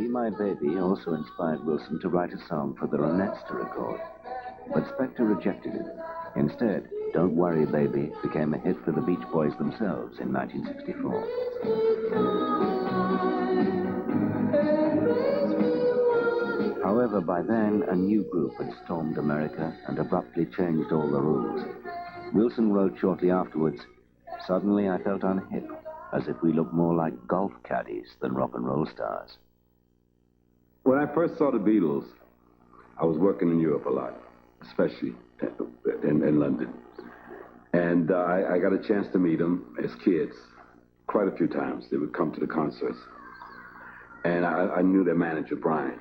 Be My Baby also inspired Wilson to write a song for the Ronettes to record. But Spector rejected it. Instead, Don't Worry Baby became a hit for the Beach Boys themselves in 1964. However, by then, a new group had stormed America and abruptly changed all the rules. Wilson wrote shortly afterwards, "Suddenly I felt unhip, as if we looked more like golf caddies than rock and roll stars." When I first saw the Beatles, I was working in Europe a lot, especially in London. And I got a chance to meet them as kids quite a few times. They would come to the concerts. And I knew their manager, Brian.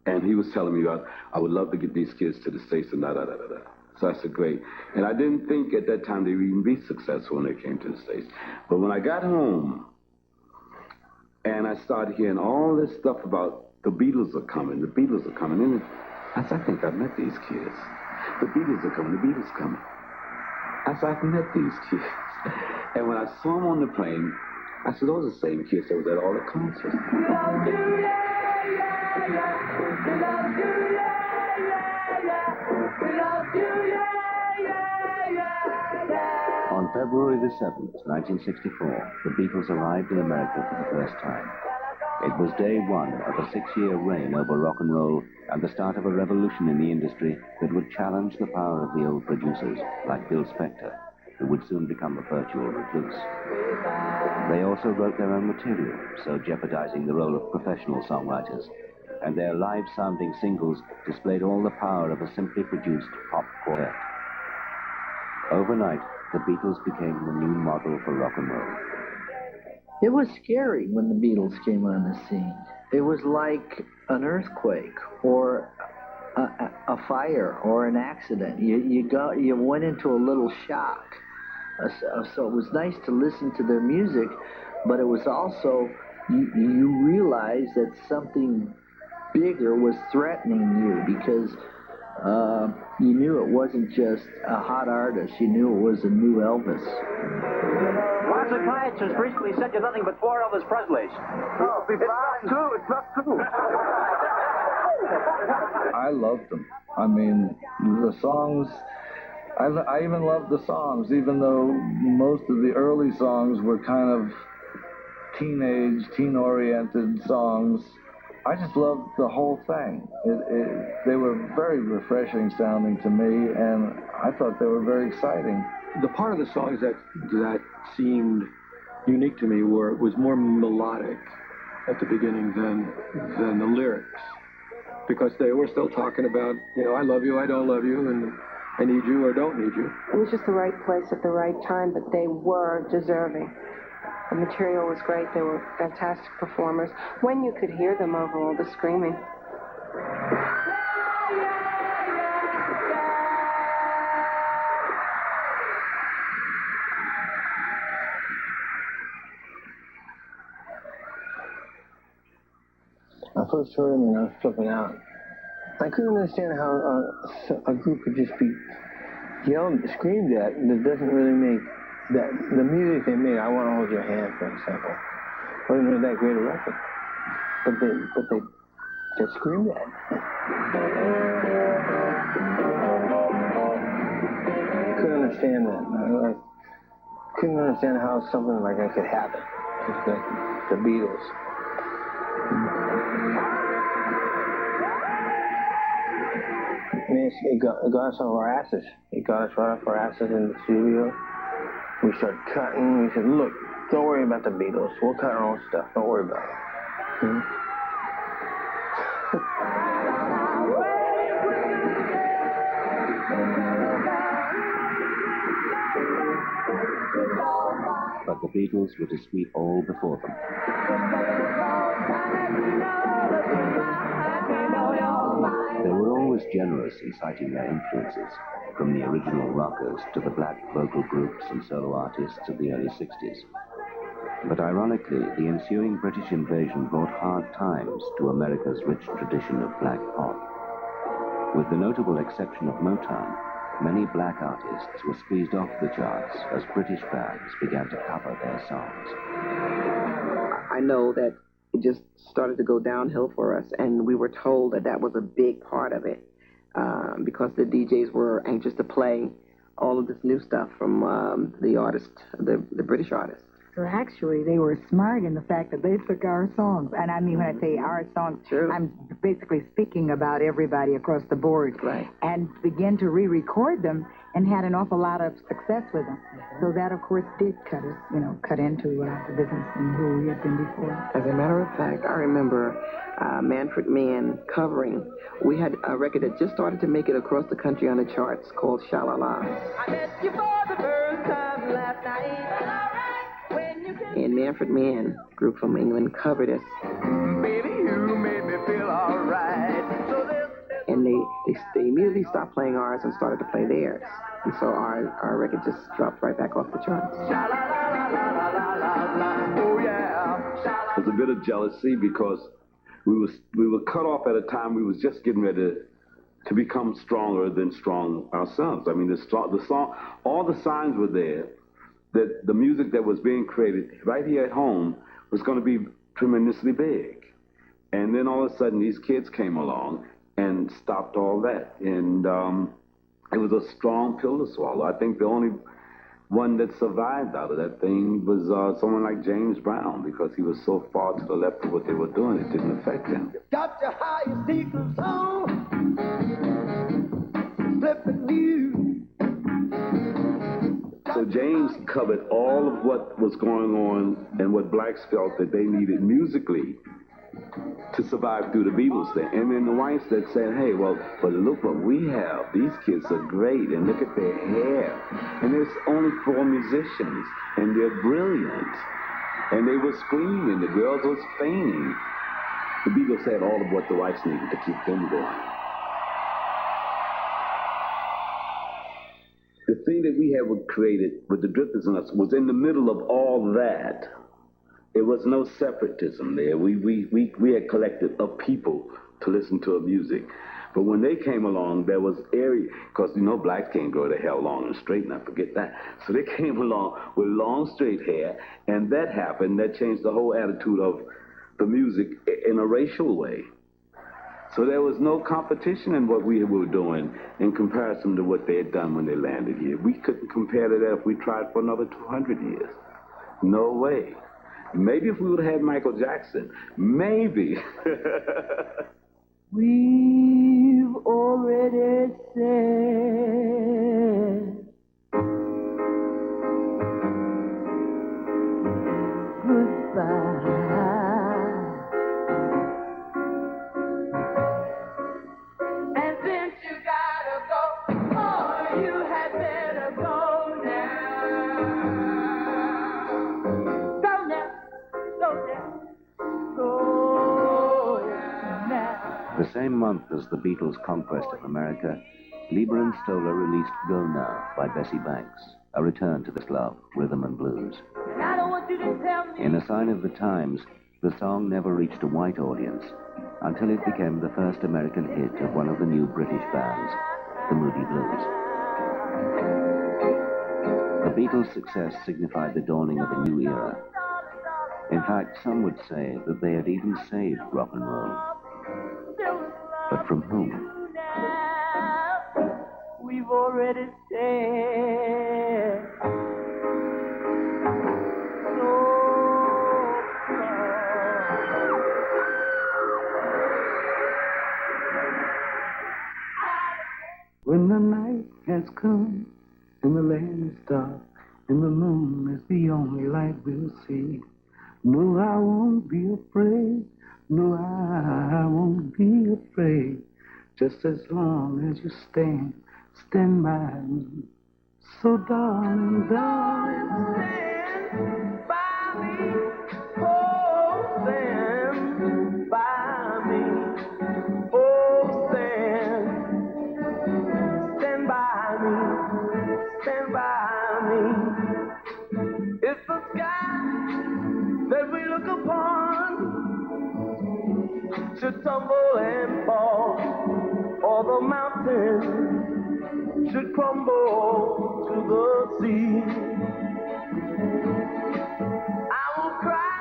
And he was telling me, I would love to get these kids to the States and da-da-da-da-da. So I said, great. And I didn't think at that time they would even be successful when they came to the States. But when I got home, and I started hearing all this stuff about the Beatles are coming, the Beatles are coming. And I said, I think I've met these kids. The Beatles are coming, the Beatles are coming. I said, I've met these kids. And when I saw them on the plane, I said, those are the same kids that was at all the concerts. On February the 7th, 1964, the Beatles arrived in America for the first time. It was day one of a 6-year reign over rock and roll and the start of a revolution in the industry that would challenge the power of the old producers, like Bill Spector, who would soon become a virtual recluse. They also wrote their own material, so jeopardizing the role of professional songwriters, and their live-sounding singles displayed all the power of a simply produced pop quartet. Overnight, the Beatles became the new model for rock and roll. It was scary when the Beatles came on the scene. It was like an earthquake or a fire or an accident. You went into a little shock. So it was nice to listen to their music, but it was also, you realized that something bigger was threatening you because you knew it wasn't just a hot artist. You knew it was a new Elvis. One psychiatrist recently said you're nothing but 4 Elvis Presleys. Oh, it's not true. It's not true. I loved them. I mean, the songs, I even loved the songs, even though most of the early songs were kind of teen-oriented songs. I just loved the whole thing. They were very refreshing sounding to me, and I thought they were very exciting. The part of the songs that seemed unique to me was more melodic at the beginning than the lyrics, because they were still talking about, I love you, I don't love you, and I need you or don't need you. It was just the right place at the right time, but they were deserving. The material was great. They were fantastic performers. When you could hear them over all the screaming. I first heard them and I was flipping out. I couldn't understand how a group could just be yelled, screamed at, and it doesn't really make that. The music they made, I Want to Hold Your Hand, for example, wasn't really that great a record, but they just screamed at. I couldn't understand that. I couldn't understand how something like that could happen. Just like the Beatles. I mean, it got us on our asses. It got us right off our asses in the studio. We started cutting. We said, look, don't worry about the Beatles. We'll cut our own stuff. Don't worry about it. But the Beatles were to sweep all before them. They were always generous in citing their influences, from the original rockers to the black vocal groups and solo artists of the early 60s. But ironically, the ensuing British invasion brought hard times to America's rich tradition of black pop. With the notable exception of Motown, many black artists were squeezed off the charts as British bands began to cover their songs. I know that it just started to go downhill for us, and we were told that that was a big part of it, because the DJs were anxious to play all of this new stuff from the British artists. So actually, they were smart in the fact that they took our songs. And I mean, when I say our songs, True. I'm basically speaking about everybody across the board. Right. And began to re-record them and had an awful lot of success with them. So that, of course, did cut into the business and who we had been before. As a matter of fact, I remember Manfred Mann covering. We had a record that just started to make it across the country on the charts called Sha-La-La. I met you for the first time last night. And Manfred Mann, group from England, covered us. Baby, you made me feel alright. And they immediately stopped playing ours and started to play theirs. And so our record just dropped right back off the charts. Oh, yeah. There's a bit of jealousy because we were cut off at a time we was just getting ready to become stronger than strong ourselves. I mean, the song, all the signs were there that the music that was being created right here at home was going to be tremendously big. And then all of a sudden, these kids came along and stopped all that. And it was a strong pill to swallow. I think the only one that survived out of that thing was someone like James Brown, because he was so far to the left of what they were doing, it didn't affect him. Got your higher secrets on. Flipping you. So James covered all of what was going on and what blacks felt that they needed musically to survive through the Beatles thing. And then the whites that said, hey, well, but look what we have. These kids are great, and look at their hair. And there's only 4 musicians, and they're brilliant. And they were screaming. The girls was fainting. The Beatles had all of what the whites needed to keep them going. The thing that we had created with the Drifters and us was in the middle of all that. There was no separatism there. We had collected a people to listen to a music. But when they came along, there was area, because, blacks can't grow their hair long and straight, and I forget that. So they came along with long, straight hair, and that happened. That changed the whole attitude of the music in a racial way. So there was no competition in what we were doing in comparison to what they had done when they landed here. We couldn't compare to that if we tried for another 200 years. No way. Maybe if we would have had Michael Jackson, maybe. We've already said goodbye. And since you gotta go, oh, you had better go now. Go now. Go now. Go now. The same month as the Beatles' conquest of America, Lieber and Stoller released Go Now by Bessie Banks, a return to this love, rhythm and blues. And I don't want you to tell me. In a sign of the times, the song never reached a white audience until it became the first American hit of one of the new British bands, the Moody Blues. The Beatles' success signified the dawning of a new era. In fact, some would say that they had even saved rock and roll. But from whom? We've already said When the night has come and the land is dark and the moon is the only light we'll see, no, I won't be afraid. No, I won't be afraid. Just as long as you stand by me. So darling, darling, stand by me. Oh, stand by me. Oh, stand by me. Stand by me. It's the sky that we look upon should tumble and fall, or the mountain should crumble to the sea. I won't cry,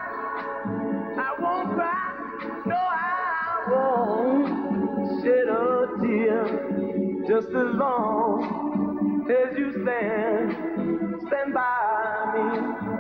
as long as you stand by me.